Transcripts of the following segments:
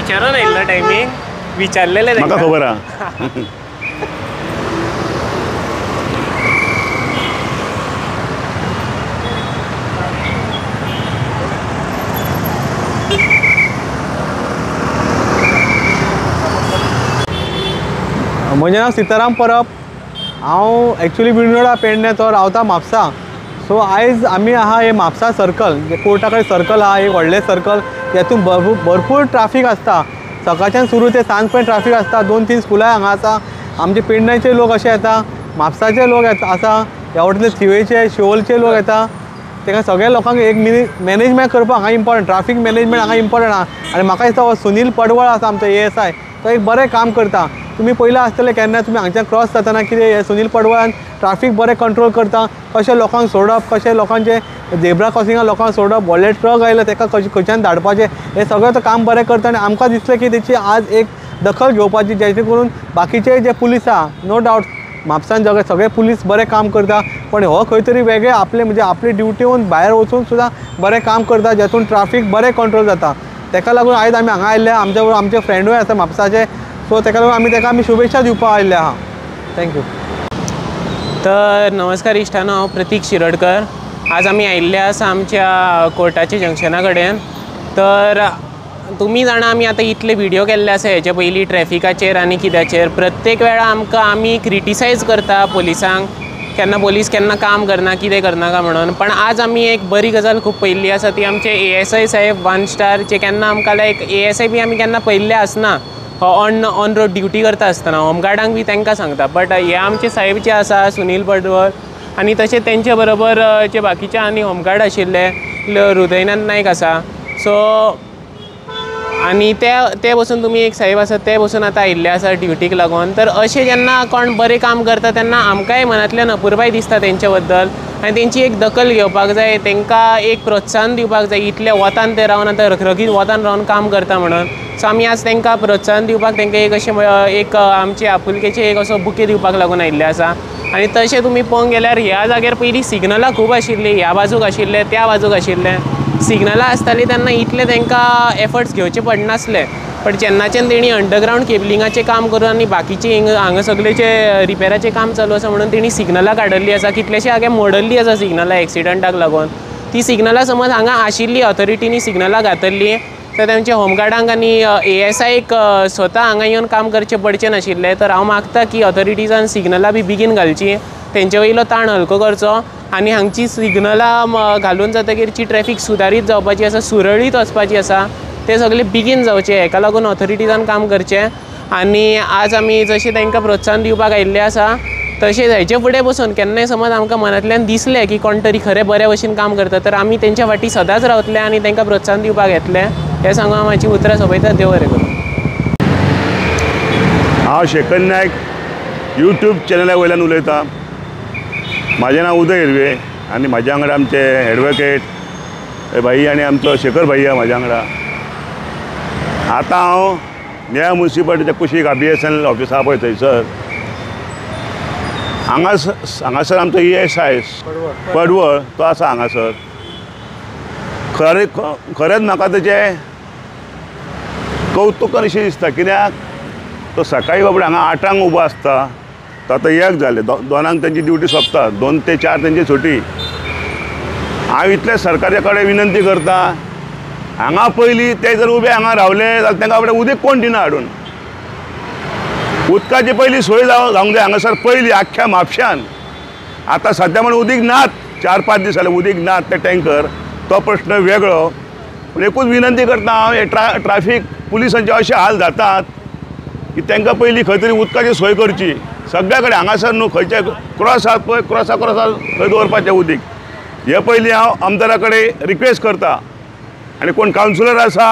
विचारून येयल्लो टायमींग विचारलेले म्हाका खबर आहा. म्हजें नांव सिताराम परब. हांव एक्चुअली बिनोडा पेडण्याचो रावता म्हापसा. सो आयज आमी आहा हे म्हापसा सर्कल जे कोर्टा कडेन सर्कल आहा एक व्हडलें सर्कल. हेतून भरपूर ट्राफीक आसता. सकाळच्यान सुरू ते सांज पर्यंत ट्राफीक आसता. 2-3 स्कुलां हांगा आसा. आमचे पेडण्याचे लोक अशे येता, म्हापसाचे लोक आसा, ह्या वटेनचे थिवेचे शिवोलचे लोक येता. ताका सगळ्या लोकांक एक मॅनेजमेंट करपाक हांगा इम्पॉर्टंट. ट्राफीक मॅनेजमेंट हांगा इम्पॉर्टंट आहा. आनी म्हाका दिसता हो सुनील पडवळ आसा आमचो ASI तो एक बरें काम करता. तुम्ही पयला आसतले केन्ना तुमी हांगच्यान क्रॉस जाताना कितें हे सुनील पडवळान ट्राफीक बरें कंट्रोल करता. कशें लोकांक सोडप, कशें लोकांचे झेब्रा क्रॉसिंगाक लोकांक सोडप, व्हडले ट्रक आयले ताका खंयच्यान धाडपाचें हें सगळें तो काम बरें करता. आनी आमकां दिसलें की तेची आज एक दखल घेवपाची जेणे करून बाकीचे जे पुलीस आहा नो डावट म्हापसान सगळे पुलीस बरें काम करता. पण हो खंय तरी वेगळे आपले म्हणजे आपली ड्युटीवन भायर वचून सुद्दां बरें काम करता जेतून ट्राफीक बरें कंट्रोल जाता. ताका लागून आयज आमी हांगा आयिल्ले आमचे फ्रेंडूय आसा म्हापसाचे. सो ताका लागून आमी शुभेच्छा दिवपाक आयिल्ले आहा. थँक्यू. तर नमस्कार इश्टानो, हांव प्रतीक शिरोडकर. आज आमी आयिल्ले आसा आमच्या कोर्टाच्या जंक्शना कडेन. तर तुमी जाणा आमी आतां इतले व्हिडिओ केल्ले आसा हेचे पयलीं ट्रॅफिकाचेर आनी कित्याचेर. प्रत्येक वेळा आमी क्रिटिसायज करता पुलिसांक, केन्ना पुलीस केन्ना काम करना कितें करनाका म्हणून. पण आज आमी एक बरी गजाल खूब पयल्ली आसा ती आमचे ASI साहेब 1 स्टार जे केन्ना आमकां लायक ASI बी आमी केन्ना पयल्ले आसना ऑन रोड ड्युटी करता आसतना होमगार्डांक बी तांकां सांगता. बट हे आमचे साहेब जे आसा सुनील पडवळ आनी तशें तेंचे बरोबर जे बाकीचे आनी होमगार्ड आशिल्ले हृदयनाथ नायक आसा. सो आनी ते बसून तुमी एक साहेब आसा ते बसून आतां आयिल्ले आसा ड्युटीक लागून. तर अशें जेन्ना कोण बरें काम करता तेन्ना आमकांय मनांतल्यान अपुरबाय दिसता तेंचे बद्दल आनी तेंची एक दखल घेवपाक जाय. तांकां एक प्रोत्साहन दिवपाक जाय. इतले वतान ते रावन आतां रखरखीत वतान रावन काम करता म्हणून. सो आमी आज तांकां प्रोत्साहन दिवपाक तांकां एक अशें एक आमचे आपुलकेचे एक असो बुके दिवपाक लागून आयिल्ले आसा. आनी तशें तुमी पळोवंक गेल्यार ह्या जाग्यार पयलीं सिग्नलां खूब आशिल्लीं. ह्या बाजूक आशिल्ले त्या बाजूक आशिल्ले. सिग्नलां आसतालीं तेन्ना इतले तांकां एफर्ट्स घेवचे पडनासले. पण जेन्नाच्यान तेणी अंडरग्रावंड केबलिंगाचें काम करून आनी बाकीचे हांगा सगळेचे रिपेराचें काम चालू आसा म्हणून तेणी सिग्नलां काडल्लीं आसा. कितलेशे हांवें मोडल्लीं आसा सिग्नलां एक्सिडंटाक लागून. ती सिग्नलां समज हांगा आशिल्लीं ऑथॉरिटीनी सिग्नलां घातल्लीं तर तेंच्या होमगार्डांक आनी ASIक स्वता हांगा येवन काम करचें पडचें नाशिल्लें. तर हांव मागता की ऑथॉरिटीजान सिग्नलां बी बेगीन घालची, तेंचे वयलो ताण हलको करचो आनी हांगची सिग्नलां घालून जातकीरची ट्रॅफिक सुदारीत जावपाची आसा, सुरळीत वचपाची आसा, ते सगळें बेगीन जावचें. हेका लागून ऑथॉरिटीजान काम करचें. आनी आज आमी जशें तांकां प्रोत्साहन दिवपाक आयिल्ले आसा तशेंच हेचे फुडें बसून केन्नाय समज आमकां मनांतल्यान दिसलें की कोण तरी खरें बऱ्या भशेन काम करता तर आमी तेंच्या फाटीं सदांच रावतले आनी तांकां प्रोत्साहन दिवपाक येतले. हें सांगून हांव म्हाजी उतरां सोंपयता. देव बरें करूं. हांव शेखर नायक यूट्यूब चॅनला वयल्यान उलयतां. म्हाजें नांव उदय हिरवे आनी म्हाज्या वांगडा आमचे एडवोकेट भाई आनी आमचो शेखर भाई आहा म्हाज्या वांगडा. आतां हांव न्याय म्युनिसिपालिटीच्या कुशीक ABSL ऑफिस आहा पळय थंयसर हांगासर आमचो ASI पडवळ तो आसा हांगासर. खरेंच म्हाका तेजें कौतुक अशें दिसता. कित्याक तो सकाळी बाबडे हांगा 8 उबो आसता तो आतां 1 जालें, 2 तेंची ड्युटी सोंपता, 2 ते 4 तेंची सुटी. हांव इतले सरकारा कडेन विनंती करता हांगा पयलीं ते जर उबे हांगा रावले जाल्यार तांकां बाबडे उदीक कोण दिना हाडून. उदकाची पयलीं सोय जावंक जाय हांगासर पयलीं आख्ख्या म्हापशान. आतां सद्या म्हण उदीक नात, 4-5 दीस जाले उदीक नात ते टँकर, तो प्रश्न वेगळो. पूण एकूच विनंती करता हांव हे ट्राफीक पुलिसांचे अशे हाल जातात की तांकां पयलीं खंय तरी उदकाची सोय करची. सगळ्या कडेन हांगासर न्हू खंयचे क्रॉस आसात पळय क्रॉसा थंय दवरपाचें उदीक. हे पयलीं हांव आमदारा कडेन रिक्वेस्ट करता. आनी कोण कावन्सिलर आसा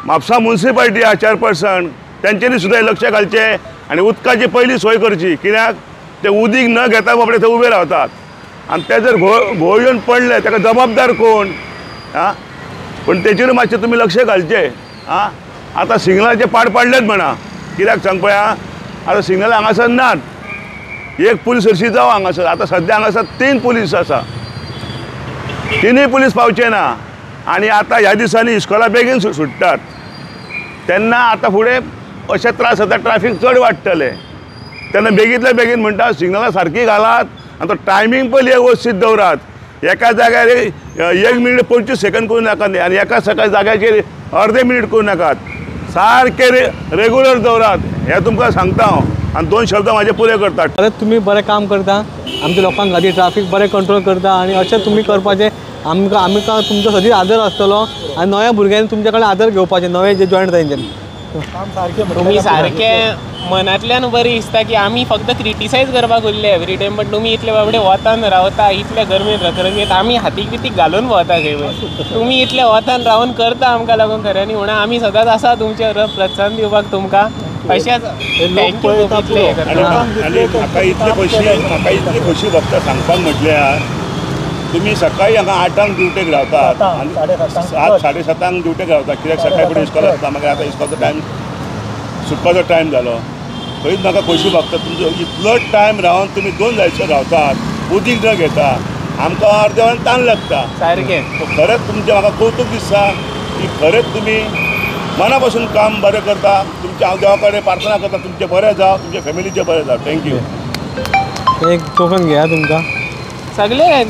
म्हापसा म्युनिसिपालिटी आहा चेअरपर्सन तेंच्यांनी सुद्दां लक्ष घालचें आनी उदकाची पयलीं सोय करची. कित्याक ते उदीक न घेता बाबडे थंय उबे रावतात आनी ते जर घोळ येवन पडले ताका जबाबदार कोण. पण तेचेर मातशें तुमी लक्ष घालचें. आतां सिग्नलाचे पाड पाडलेत म्हणा. कित्याक सांग पळय आतां सिग्नल हांगासर नात. एक पुलीस हरशी जावं हांगासर. आतां सद्या हांगासर 3 पुलीस आसा. 3य पुलीस पावचे ना. आनी आतां ह्या दिसांनी इस्कोला बेगीन सुट्टात. तेन्ना आतां फुडें अशे त्रास जाता, ट्रॅफिक चड वाडटले. तेन्ना बेगींतल्या बेगीन म्हणटा सिग्नलां सारकी घालात आनी तो टायमींग पयलीं वेवस्थीत दवरात. एका जाग्यार 1 मिनीट 25 सेकंद करूं नाकात आनी एका जाग्याचेर अर्दे मिनीट करूं नाकात. सारके रेगुलर दवरात, हें तुमकां सांगता हांव आनी 2 शब्द म्हाजे पुरे करतात. खरेंच तुमी बरें काम करता, आमच्या लोकांक खातीर ट्रॅफिक बरें कंट्रोल करता आनी अशें तुमी करपाचें. आमकां तुमचो सदींच आदर आसतलो आनी नव्या भुरग्यांनी तुमचे कडेन आदर घेवपाचें, नवे जे जॉयन जाता तेंच्यांनी. तुम्ही सारखे मनांतल्यान बरी दिसता की आमी फक्त क्रिटिसायज करपाक उरले एवरी टायम, बट तुमी इतले बाबडे वतान रावता, इतल्या गरमेन रखरखीत आमी हातीक बितीक घालून भोंवता खंय वयर. तुमी इतले वतान रावन करता आमकां लागून खऱ्यांनी म्हणून आमी सदांच आसा तुमचे बरोबर प्रोत्साहन दिवपाक तुमकां. अशेंच थँक्यू इतले हे करता. आनी म्हाका इतली खोशी भोगता सांगपाक म्हटल्यार, तुमी सकाळी हांगा 8 ड्युटेक रावतात आनी 7:30 ड्युटेक रावतात. कित्याक सकाळी फुडें इस्कॉल आसता, मागीर आतां इस्कॉलचो टायम सुटपाचो टायम जालो. खंयच म्हाका खोशी भोगता तुमचो इतलो टायम रावन तुमी 2 जायसर रावतात, उदीक न घेता. आमकां अर्दे वरान ताण लागता सारकें. खरेंच तुमचें म्हाका कौतूक दिसता की खरेंच तुमी मना पासून काम बरें करता. तुमच्या हांव देवा कडेन प्रार्थना करता तुमचें बरें जावं, तुमच्या फॅमिलीचें बरें जावं. थँक्यू. एक टोकन घेया तुमकां सगळे येस.